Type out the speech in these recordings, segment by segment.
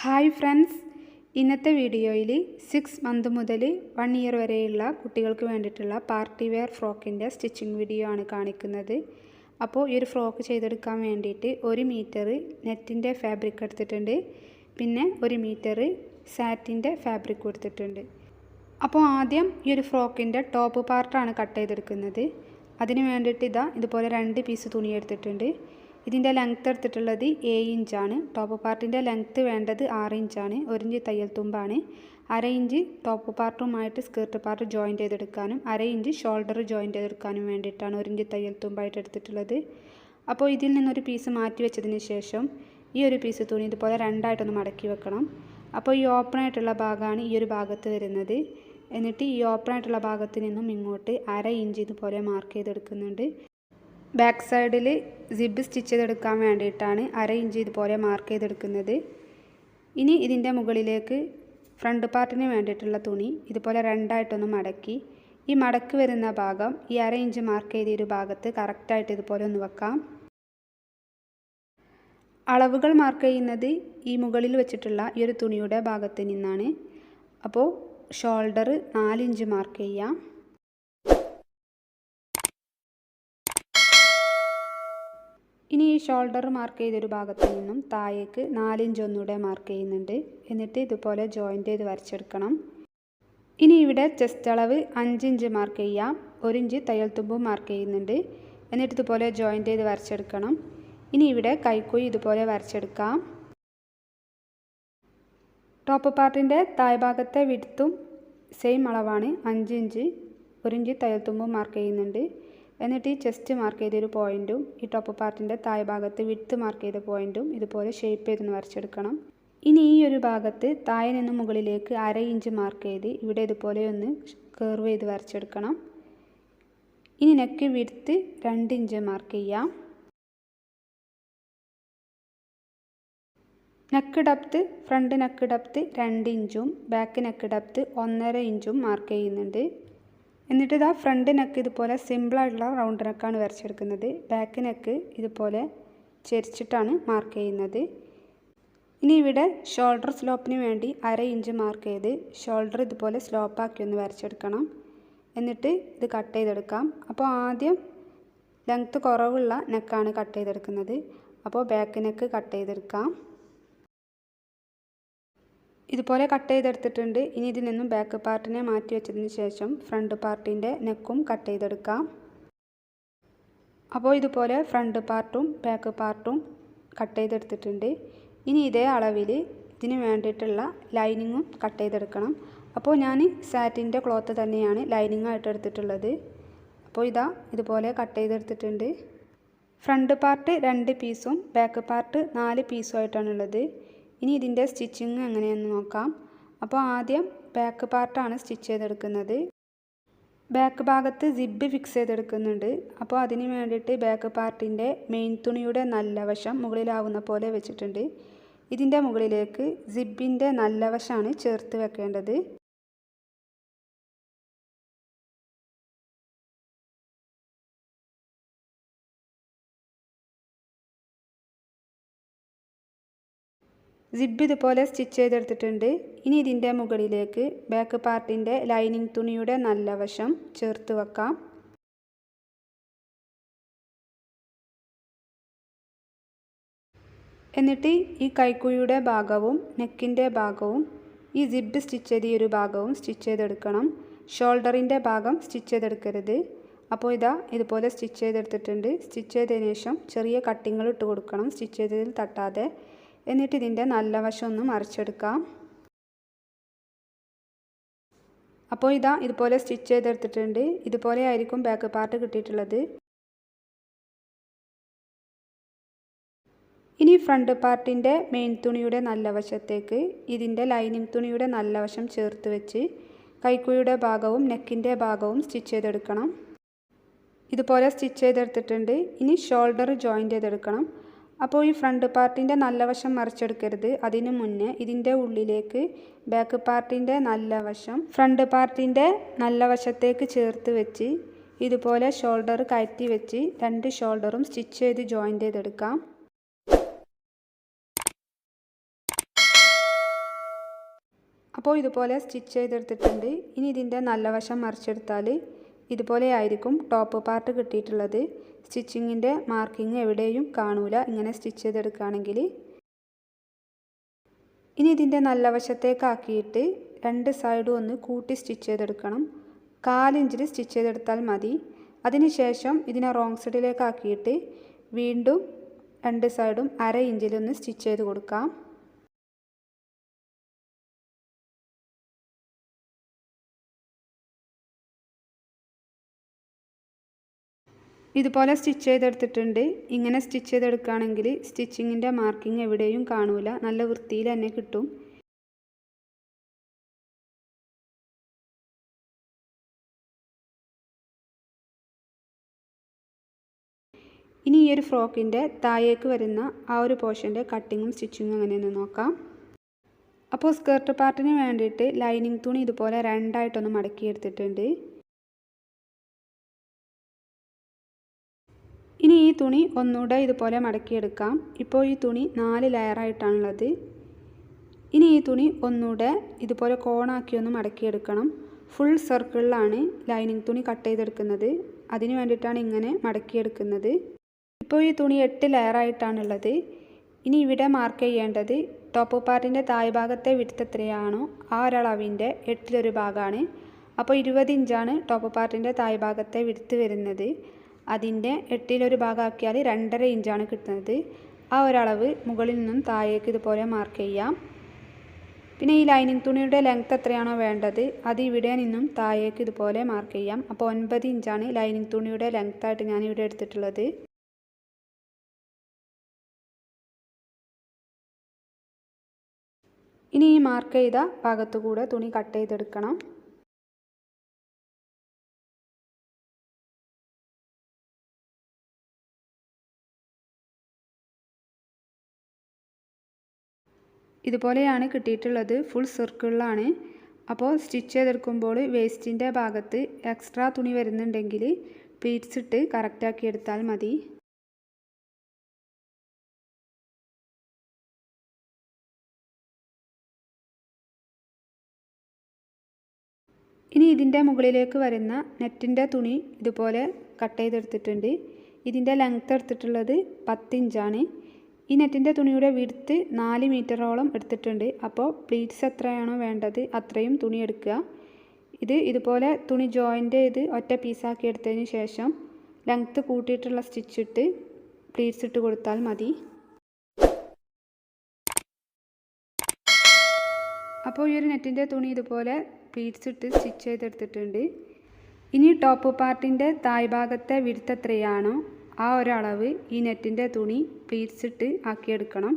Hi friends, ഇന്നത്തെ വീഡിയോയിൽ 6 month മുതൽ 1 ഇയർ വരെയുള്ള കുട്ടികൾക്ക് വേണ്ടിയിട്ടുള്ള പാർട്ടി വെയർ ഫ്രോക്കിൻ്റെ സ്റ്റിച്ചിങ് വീഡിയോ ആണ് കാണിക്കുന്നത്. അപ്പോൾ ഈ ഒരു ഫ്രോക്ക് ചെയ്തെടുക്കാൻ വേണ്ടിയിട്ട് 1 മീറ്റർ നെറ്റിൻ്റെ ഫാബ്രിക് എടുത്തിട്ടുണ്ട്, പിന്നെ 1 മീറ്റർ സാറ്റിൻ്റെ ഫാബ്രിക് എടുത്തിട്ടുണ്ട്. അപ്പോൾ ആദ്യം ഈ ഒരു ഫ്രോക്കിൻ്റെ ടോപ്പ് പാർട്ടാണ് കട്ട് ചെയ്തെടുക്കുന്നത്. അതിന് വേണ്ടിയിട്ട് ഇതുപോലെ 2 പീസ് തുണി എടുത്തിട്ടുണ്ട്. ഇതിൻ്റെ ലെങ്ത്ത് എടുത്തിട്ടുള്ളത് 7 ഇഞ്ചാണ്. ടോപ്പ് പാർട്ടിൻ്റെ ലെങ്ത്ത് വേണ്ടത് 6 ഇഞ്ചാണ്. 1 ഇഞ്ച് തയ്യൽ തുമ്പാണ്. 1/2 ഇഞ്ച് ടോപ്പ് പാർട്ടുമായിട്ട് സ്കേർട്ട് പാർട്ട് ജോയിൻറ്റ് ചെയ്തെടുക്കാനും 1/2 ഇഞ്ച് ഷോൾഡർ ജോയിൻറ്റ് ചെയ്തെടുക്കാനും വേണ്ടിയിട്ടാണ് 1 ഇഞ്ച് തയ്യൽ തുമ്പായിട്ട് എടുത്തിട്ടുള്ളത്. അപ്പോൾ ഇതിൽ നിന്നൊരു പീസ് മാറ്റി വെച്ചതിന് ശേഷം ഈ ഒരു പീസ് തുണി ഇതുപോലെ രണ്ടായിട്ടൊന്ന് മടക്കി വെക്കണം. അപ്പോൾ ഈ ഓപ്പൺ ആയിട്ടുള്ള ഭാഗമാണ് ഈ ഒരു ഭാഗത്ത് വരുന്നത്. എന്നിട്ട് ഈ ഓപ്പൺ ആയിട്ടുള്ള ഭാഗത്ത് നിന്നും ഇങ്ങോട്ട് 1/2 ഇഞ്ച് ഇതുപോലെ മാർക്ക് ചെയ്തെടുക്കുന്നുണ്ട്. ബാക്ക് സൈഡിൽ സിബ് സ്റ്റിച്ച് ചെയ്തെടുക്കാൻ വേണ്ടിയിട്ടാണ് 1/2 ഇഞ്ച് ഇതുപോലെ മാർക്ക് ചെയ്തെടുക്കുന്നത്. ഇനി ഇതിൻ്റെ മുകളിലേക്ക് ഫ്രണ്ട് പാർട്ടിന് വേണ്ടിയിട്ടുള്ള തുണി ഇതുപോലെ രണ്ടായിട്ടൊന്ന് മടക്കി ഈ മടക്ക് വരുന്ന ഭാഗം ഈ 1/2 ഇഞ്ച് മാർക്ക് ചെയ്ത ഒരു ഭാഗത്ത് കറക്റ്റായിട്ട് ഇതുപോലെ ഒന്ന് വെക്കാം. അളവുകൾ മാർക്ക് ചെയ്യുന്നത് ഈ മുകളിൽ വെച്ചിട്ടുള്ള ഈ ഒരു തുണിയുടെ ഭാഗത്ത് നിന്നാണ്. അപ്പോൾ ഷോൾഡർ 4 ഇഞ്ച് മാർക്ക് ചെയ്യാം. ഇനി ഈ ഷോൾഡർ മാർക്ക് ചെയ്തൊരു ഭാഗത്ത് നിന്നും താഴേക്ക് 4 ഇഞ്ച് ഒന്നുകൂടെ മാർക്ക് ചെയ്യുന്നുണ്ട്. എന്നിട്ട് ഇതുപോലെ ജോയിൻറ്റ് ചെയ്ത് വരച്ചെടുക്കണം. ഇനി ഇവിടെ ചെസ്റ്റ് അളവ് 5 ഇഞ്ച് മാർക്ക് ചെയ്യാം. 1 ഇഞ്ച് തയ്യൽ തുമ്പും മാർക്ക് ചെയ്യുന്നുണ്ട്. എന്നിട്ട് ഇതുപോലെ ജോയിൻറ്റ് ചെയ്ത് വരച്ചെടുക്കണം. ഇനി ഇവിടെ കൈക്കുഴി ഇതുപോലെ വരച്ചെടുക്കാം. ടോപ്പ് പാർട്ടിൻ്റെ താഴ്ഭാഗത്തെ വിഡ്ത്തും സെയിം അളവാണ്, 5 ഇഞ്ച്. 1 ഇഞ്ച് തയ്യൽ തുമ്പും മാർക്ക് ചെയ്യുന്നുണ്ട്. എന്നിട്ട് ഈ ചെസ്റ്റ് മാർക്ക് ചെയ്തൊരു പോയിൻറ്റും ഈ ടോപ്പ് പാർട്ടിൻ്റെ താഴ്ഭാഗത്ത് വിഡ്ത്ത് മാർക്ക് ചെയ്ത പോയിൻറ്റും ഇതുപോലെ ഷേപ്പ് ചെയ്തൊന്ന് വരച്ചെടുക്കണം. ഇനി ഈ ഒരു ഭാഗത്ത് താഴെ നിന്ന് മുകളിലേക്ക് 1/2 ഇഞ്ച് മാർക്ക് ചെയ്ത് ഇവിടെ ഇതുപോലെ ഒന്ന് കർവ് ചെയ്ത് വരച്ചെടുക്കണം. ഇനി നെക്ക് വിഡ്ത്ത് 2 ഇഞ്ച് മാർക്ക് ചെയ്യാം. Neck depth front neck depth 2 ഇഞ്ചും ബാക്ക് നെക്ക് ഡെപ്ത്ത് 1.5 ഇഞ്ചും മാർക്ക് ചെയ്യുന്നുണ്ട്. എന്നിട്ട് ഫ്രണ്ട് നെക്ക് ഇതുപോലെ സിമ്പിളായിട്ടുള്ള റൗണ്ട് നെക്കാണ് വരച്ചെടുക്കുന്നത്. ബാക്ക് നെക്ക് ഇതുപോലെ ചെരിച്ചിട്ടാണ് മാർക്ക് ചെയ്യുന്നത്. ഇനി ഇവിടെ ഷോൾഡർ സ്ലോപ്പിന് വേണ്ടി 1/2 ഇഞ്ച് മാർക്ക് ചെയ്ത് ഷോൾഡർ ഇതുപോലെ സ്ലോപ്പാക്കി ഒന്ന് വരച്ചെടുക്കണം. എന്നിട്ട് ഇത് കട്ട് ചെയ്തെടുക്കാം. അപ്പോൾ ആദ്യം ലെങ്ത്ത് കുറവുള്ള നെക്കാണ് കട്ട് ചെയ്തെടുക്കുന്നത്. അപ്പോൾ ബാക്ക് നെക്ക് കട്ട് ചെയ്തെടുക്കാം. ഇതുപോലെ കട്ട് ചെയ്തെടുത്തിട്ടുണ്ട്. ഇനി ഇതിൽ നിന്നും ബാക്ക് പാർട്ടിനെ മാറ്റി വെച്ചതിന് ശേഷം ഫ്രണ്ട് പാർട്ടിൻ്റെ നെക്കും കട്ട് ചെയ്തെടുക്കാം. അപ്പോൾ ഇതുപോലെ ഫ്രണ്ട് പാർട്ടും ബാക്ക് പാർട്ടും കട്ട് ചെയ്തെടുത്തിട്ടുണ്ട്. ഇനി ഇതേ അളവിൽ ഇതിന് വേണ്ടിയിട്ടുള്ള ലൈനിങ്ങും കട്ട് ചെയ്തെടുക്കണം. അപ്പോൾ ഞാൻ സാറ്റിൻ്റെ ക്ലോത്ത് തന്നെയാണ് ലൈനിങ് ആയിട്ട് എടുത്തിട്ടുള്ളത്. അപ്പോൾ ഇതുപോലെ കട്ട് ചെയ്തെടുത്തിട്ടുണ്ട്. ഫ്രണ്ട് പാർട്ട് 2 പീസും ബാക്ക് പാർട്ട് 4 പീസും ആയിട്ടാണുള്ളത്. ഇനി ഇതിൻ്റെ സ്റ്റിച്ചിങ് എങ്ങനെയെന്ന് നോക്കാം. അപ്പോൾ ആദ്യം ബാക്ക് പാർട്ടാണ് സ്റ്റിച്ച് ചെയ്തെടുക്കുന്നത്. ബാക്ക് ഭാഗത്ത് സിബ് ഫിക്സ് ചെയ്തെടുക്കുന്നുണ്ട്. അപ്പോൾ അതിന് വേണ്ടിയിട്ട് ബാക്ക് പാർട്ടിൻ്റെ മെയിൻ തുണിയുടെ നല്ല വശം മുകളിലാവുന്ന പോലെ വെച്ചിട്ടുണ്ട്. ഇതിൻ്റെ മുകളിലേക്ക് സിബിൻ്റെ നല്ല വശമാണ് ചേർത്ത് വെക്കേണ്ടത്. സിബ് ഇതുപോലെ സ്റ്റിച്ച് ചെയ്തെടുത്തിട്ടുണ്ട്. ഇനി ഇതിൻ്റെ മുകളിലേക്ക് ബാക്ക് പാർട്ടിൻ്റെ ലൈനിങ് തുണിയുടെ നല്ല വശം ചേർത്ത് വെക്കാം. എന്നിട്ട് ഈ കൈക്കുഴിയുടെ ഭാഗവും നെക്കിൻ്റെ ഭാഗവും ഈ സിബ് സ്റ്റിച്ച് ചെയ്ത ഒരു ഭാഗവും സ്റ്റിച്ച് ചെയ്തെടുക്കണം. ഷോൾഡറിൻ്റെ ഭാഗം സ്റ്റിച്ച് ചെയ്തെടുക്കരുത്. അപ്പോൾ ഇതുപോലെ സ്റ്റിച്ച് ചെയ്തെടുത്തിട്ടുണ്ട്. സ്റ്റിച്ച് ചെയ്തതിന് ശേഷം ചെറിയ കട്ടിങ്ങൾ ഇട്ട് കൊടുക്കണം, സ്റ്റിച്ച് ചെയ്തതിൽ തട്ടാതെ. എന്നിട്ട് ഇതിൻ്റെ നല്ല വശം ഒന്ന് മറിച്ചെടുക്കാം. അപ്പോൾ ഇതുപോലെ സ്റ്റിച്ച് ചെയ്തെടുത്തിട്ടുണ്ട്. ഇതുപോലെ ആയിരിക്കും ബാക്ക് പാർട്ട് കിട്ടിയിട്ടുള്ളത്. ഇനി ഫ്രണ്ട് പാർട്ടിൻ്റെ മെയിൻ തുണിയുടെ നല്ല വശത്തേക്ക് ഇതിൻ്റെ ലൈനിങ് തുണിയുടെ നല്ല വശം ചേർത്ത് വെച്ച് കൈക്കുഴിയുടെ ഭാഗവും നെക്കിൻ്റെ ഭാഗവും സ്റ്റിച്ച് ചെയ്തെടുക്കണം. ഇതുപോലെ സ്റ്റിച്ച് ചെയ്തെടുത്തിട്ടുണ്ട്. ഇനി ഷോൾഡർ ജോയിൻറ്റ് ചെയ്തെടുക്കണം. അപ്പോൾ ഈ ഫ്രണ്ട് പാർട്ടിൻ്റെ നല്ല വശം മറിച്ചെടുക്കരുത്. അതിനു മുന്നേ ഇതിൻ്റെ ഉള്ളിലേക്ക് ബാക്ക് പാർട്ടിൻ്റെ നല്ല വശം ഫ്രണ്ട് പാർട്ടിൻ്റെ നല്ല വശത്തേക്ക് ചേർത്ത് വെച്ച് ഇതുപോലെ ഷോൾഡർ കയറ്റി വെച്ച് 2 ഷോൾഡറും സ്റ്റിച്ച് ചെയ്ത് ജോയിൻറ്റ് ചെയ്തെടുക്കാം. അപ്പോൾ ഇതുപോലെ സ്റ്റിച്ച് ചെയ്തെടുത്തിട്ടുണ്ട്. ഇനി ഇതിൻ്റെ നല്ല വശം മറിച്ചെടുത്താൽ ഇതുപോലെ ആയിരിക്കും ടോപ്പ് പാർട്ട് കിട്ടിയിട്ടുള്ളത്. സ്റ്റിച്ചിങ്ങിൻ്റെ മാർക്കിങ് എവിടെയും കാണൂല ഇങ്ങനെ സ്റ്റിച്ച് ചെയ്തെടുക്കുകയാണെങ്കിൽ. ഇനി ഇതിൻ്റെ നല്ല വശത്തേക്കാക്കിയിട്ട് രണ്ട് സൈഡും ഒന്ന് കൂട്ടി സ്റ്റിച്ച് ചെയ്തെടുക്കണം. 1/4 ഇഞ്ചിൽ സ്റ്റിച്ച് ചെയ്തെടുത്താൽ മതി. അതിനുശേഷം ഇതിനെ റോങ് സൈഡിലേക്കാക്കിയിട്ട് വീണ്ടും രണ്ട് സൈഡും 1/2 ഇഞ്ചിലൊന്ന് സ്റ്റിച്ച് ചെയ്ത് കൊടുക്കാം. ഇതുപോലെ സ്റ്റിച്ച് ചെയ്തെടുത്തിട്ടുണ്ട്. ഇങ്ങനെ സ്റ്റിച്ച് ചെയ്തെടുക്കുകയാണെങ്കിൽ സ്റ്റിച്ചിങ്ങിൻ്റെ മാർക്കിങ് എവിടെയും കാണൂല, നല്ല വൃത്തിയിൽ തന്നെ കിട്ടും. ഇനി ഈ ഒരു ഫ്രോക്കിൻ്റെ താഴേക്ക് വരുന്ന ആ ഒരു പോർഷൻ്റെ കട്ടിങ്ങും സ്റ്റിച്ചിങ്ങും എങ്ങനെയെന്ന് നോക്കാം. അപ്പോൾ സ്കേർട്ട് പാർട്ടിന് വേണ്ടിയിട്ട് ലൈനിങ് തുണി ഇതുപോലെ രണ്ടായിട്ടൊന്ന് മടക്കിയെടുത്തിട്ടുണ്ട്. ഇനി ഈ തുണി ഒന്നുകൂടെ ഇതുപോലെ മടക്കിയെടുക്കാം. ഇപ്പോൾ ഈ തുണി 4 ലെയറായിട്ടാണുള്ളത്. ഇനി ഈ തുണി ഒന്നുകൂടെ ഇതുപോലെ കോണാക്കി ഒന്ന് മടക്കിയെടുക്കണം. ഫുൾ സർക്കിളിലാണ് ലൈനിങ് തുണി കട്ട് ചെയ്തെടുക്കുന്നത്. അതിന് വേണ്ടിയിട്ടാണ് ഇങ്ങനെ മടക്കിയെടുക്കുന്നത്. ഇപ്പോൾ ഈ തുണി 8 ലെയറായിട്ടാണുള്ളത്. ഇനി ഇവിടെ മാർക്ക് ചെയ്യേണ്ടത് ടോപ്പ് പാർട്ടിൻ്റെ താഴ് ഭാഗത്തെ വിഡ്ത്ത് എത്രയാണോ ആ ഒരളവിൻ്റെ 8ൽ1 ഭാഗമാണ്. അപ്പോൾ 20 ഇഞ്ചാണ് ടോപ്പ് പാർട്ടിൻ്റെ താഴ് ഭാഗത്തെ വിഡ്ത്ത് വരുന്നത്. അതിൻ്റെ 8ൽ1 ഭാഗമാക്കിയാൽ 2.5 ഇഞ്ചാണ് കിട്ടുന്നത്. ആ ഒരളവ് മുകളിൽ നിന്നും താഴേക്ക് ഇതുപോലെ മാർക്ക് ചെയ്യാം. പിന്നെ ഈ ലൈനിങ് തുണിയുടെ ലെങ്ത്ത് എത്രയാണോ വേണ്ടത് അത് ഇവിടെ നിന്നും താഴേക്ക് ഇതുപോലെ മാർക്ക് ചെയ്യാം. അപ്പോൾ 9 ഇഞ്ചാണ് ലൈനിങ് തുണിയുടെ ലെങ്ത്തായിട്ട് ഞാൻ ഇവിടെ എടുത്തിട്ടുള്ളത്. ഇനി ഈ മാർക്ക് ചെയ്ത ഭാഗത്തു കൂടെ തുണി കട്ട് ചെയ്തെടുക്കണം. ഇതുപോലെയാണ് കിട്ടിയിട്ടുള്ളത്. ഫുൾ സർക്കിളിലാണ്. അപ്പോൾ സ്റ്റിച്ച് ചെയ്തെടുക്കുമ്പോൾ വേസ്റ്റിൻ്റെ ഭാഗത്ത് എക്സ്ട്രാ തുണി വരുന്നുണ്ടെങ്കിൽ പ്ലീറ്റ്സ് ഇട്ട് കറക്റ്റാക്കി എടുത്താൽ മതി. ഇനി ഇതിൻ്റെ മുകളിലേക്ക് വരുന്ന നെറ്റിൻ്റെ തുണി ഇതുപോലെ കട്ട് ചെയ്തെടുത്തിട്ടുണ്ട്. ഇതിൻ്റെ ലെങ്ത്ത് എടുത്തിട്ടുള്ളത് 10 ഇഞ്ചാണ്. ഈ നെറ്റിൻ്റെ തുണിയുടെ വിഡ്ത്ത് 4 മീറ്ററോളം എടുത്തിട്ടുണ്ട്. അപ്പോൾ പ്ലീറ്റ്സ് എത്രയാണോ വേണ്ടത് അത്രയും തുണി എടുക്കുക. ഇതുപോലെ തുണി ജോയിൻ്റ് ചെയ്ത് ഒറ്റ പീസാക്കി എടുത്തതിന് ശേഷം ലെങ്ത്ത് കൂട്ടിയിട്ടുള്ള സ്റ്റിച്ച് ഇട്ട് പ്ലീറ്റ്സ് ഇട്ട് കൊടുത്താൽ മതി. അപ്പോൾ ഈ ഒരു നെറ്റിൻ്റെ തുണി ഇതുപോലെ പ്ലീറ്റ്സ് ഇട്ട് സ്റ്റിച്ച് ചെയ്തെടുത്തിട്ടുണ്ട്. ഇനി ടോപ്പ് പാർട്ടിൻ്റെ താഴ് ഭാഗത്തെ വിഡ്ത്ത് എത്രയാണോ ആ ഒരളവ് ഈ നെറ്റിൻ്റെ തുണി പ്ലീറ്റ്സ് ഇട്ട് ആക്കിയെടുക്കണം.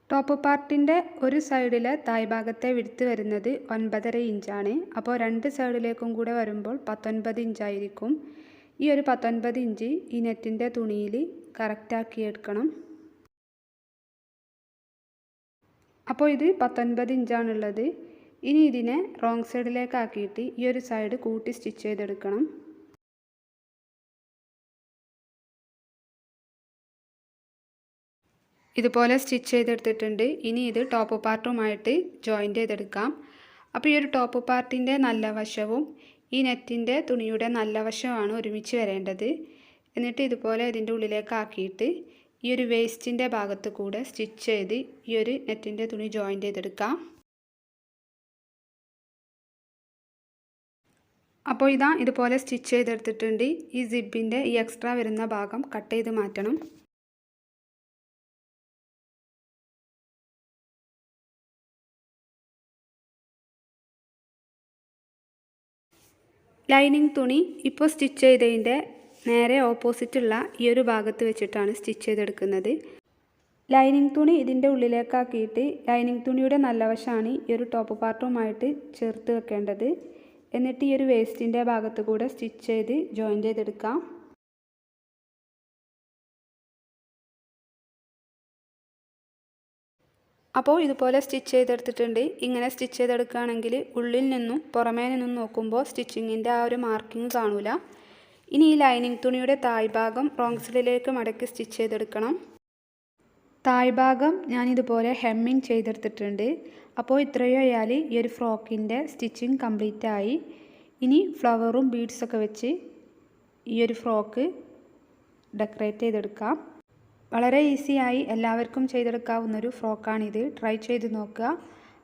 ടോപ്പ് പാർട്ടിൻ്റെ ഒരു സൈഡിലെ താഴ് ഭാഗത്തെ വിഡ്ത്ത് വരുന്നത് 9.5 ഇഞ്ചാണ്. അപ്പോൾ രണ്ട് സൈഡിലേക്കും കൂടെ വരുമ്പോൾ 19 ഇഞ്ചായിരിക്കും. ഈ ഒരു 19 ഇഞ്ച് ഈ നെറ്റിൻ്റെ തുണിയിൽ കറക്റ്റാക്കിയെടുക്കണം. അപ്പോൾ ഇത് 19 ഇഞ്ചാണുള്ളത്. ഇനി ഇതിനെ റോങ് സൈഡിലേക്കാക്കിയിട്ട് ഈ ഒരു സൈഡ് കൂട്ടി സ്റ്റിച്ച് ചെയ്തെടുക്കണം. ഇതുപോലെ സ്റ്റിച്ച് ചെയ്തെടുത്തിട്ടുണ്ട്. ഇനി ഇത് ടോപ്പ് പാർട്ടുമായിട്ട് ജോയിൻ്റ് ചെയ്തെടുക്കാം. അപ്പോൾ ഈ ഒരു ടോപ്പ് പാർട്ടിൻ്റെ നല്ല വശവും ഈ നെറ്റിൻ്റെ തുണിയുടെ നല്ല വശമാണ് ഒരുമിച്ച് വരേണ്ടത്. എന്നിട്ട് ഇതുപോലെ ഇതിൻ്റെ ഉള്ളിലേക്കാക്കിയിട്ട് ഈ ഒരു വേസ്റ്റിൻ്റെ ഭാഗത്ത് കൂടെ സ്റ്റിച്ച് ചെയ്ത് ഈ ഒരു നെറ്റിൻ്റെ തുണി ജോയിൻ്റ് ചെയ്തെടുക്കാം. അപ്പോൾ ഇതുപോലെ സ്റ്റിച്ച് ചെയ്തെടുത്തിട്ടുണ്ട്. ഈ സിബിൻ്റെ ഈ എക്സ്ട്രാ വരുന്ന ഭാഗം കട്ട് ചെയ്ത് മാറ്റണം. ലൈനിങ് തുണി ഇപ്പോൾ സ്റ്റിച്ച് ചെയ്തതിൻ്റെ നേരെ ഓപ്പോസിറ്റുള്ള ഈ ഒരു ഭാഗത്ത് വെച്ചിട്ടാണ് സ്റ്റിച്ച് ചെയ്തെടുക്കുന്നത്. ലൈനിങ് തുണി ഇതിൻ്റെ ഉള്ളിലേക്കാക്കിയിട്ട് ലൈനിങ് തുണിയുടെ നല്ല വശമാണ് ഈ ഒരു ടോപ്പ് പാർട്ടുമായിട്ട് ചേർത്ത് വെക്കേണ്ടത്. എന്നിട്ട് ഈ ഒരു വേസ്റ്റിൻ്റെ ഭാഗത്ത് കൂടെ സ്റ്റിച്ച് ചെയ്ത് ജോയിൻ്റ് ചെയ്തെടുക്കാം. അപ്പോൾ ഇതുപോലെ സ്റ്റിച്ച് ചെയ്തെടുത്തിട്ടുണ്ട്. ഇങ്ങനെ സ്റ്റിച്ച് ചെയ്തെടുക്കുകയാണെങ്കിൽ ഉള്ളിൽ നിന്നും പുറമേ നിന്നും നോക്കുമ്പോൾ സ്റ്റിച്ചിങ്ങിൻ്റെ ആ ഒരു മാർക്കിങ് കാണൂല. ഇനി ഈ ലൈനിങ് തുണിയുടെ താഴ് ഭാഗം റോങ് സൈഡിലേക്ക് മടക്കി സ്റ്റിച്ച് ചെയ്തെടുക്കണം. താഴ്ഭാഗം ഞാനിതുപോലെ ഹെമ്മിങ് ചെയ്തെടുത്തിട്ടുണ്ട്. അപ്പോൾ ഇത്രയും ആയാൽ ഈ ഒരു ഫ്രോക്കിൻ്റെ സ്റ്റിച്ചിങ് കംപ്ലീറ്റ് ആയി. ഇനി ഫ്ലവറും ബീഡ്സൊക്കെ വെച്ച് ഈ ഒരു ഫ്രോക്ക് ഡെക്കറേറ്റ് ചെയ്തെടുക്കാം. വളരെ ഈസിയായി എല്ലാവർക്കും ചെയ്തെടുക്കാവുന്നൊരു ഫ്രോക്കാണിത്. ട്രൈ ചെയ്ത് നോക്കുക.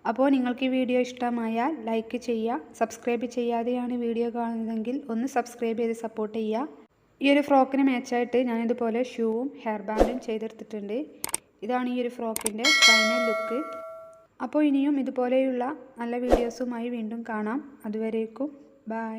അപ്പോൾ നിങ്ങൾക്ക് ഈ വീഡിയോ ഇഷ്ടമായാൽ ലൈക്ക് ചെയ്യുക. സബ്സ്ക്രൈബ് ചെയ്യാതെയാണ് വീഡിയോ കാണുന്നതെങ്കിൽ ഒന്ന് സബ്സ്ക്രൈബ് ചെയ്ത് സപ്പോർട്ട് ചെയ്യുക. ഈ ഒരു ഫ്രോക്കിന് മാച്ചായിട്ട് ഞാനിതുപോലെ ഷൂവും ഹെയർ ബാൻഡും ചെയ്തെടുത്തിട്ടുണ്ട്. ഇതാണ് ഈ ഒരു ഫ്രോക്കിൻ്റെ ഫൈനൽ ലുക്ക്. അപ്പോൾ ഇനിയും ഇതുപോലെയുള്ള നല്ല വീഡിയോസുമായി വീണ്ടും കാണാം. അതുവരേക്കും ബൈ.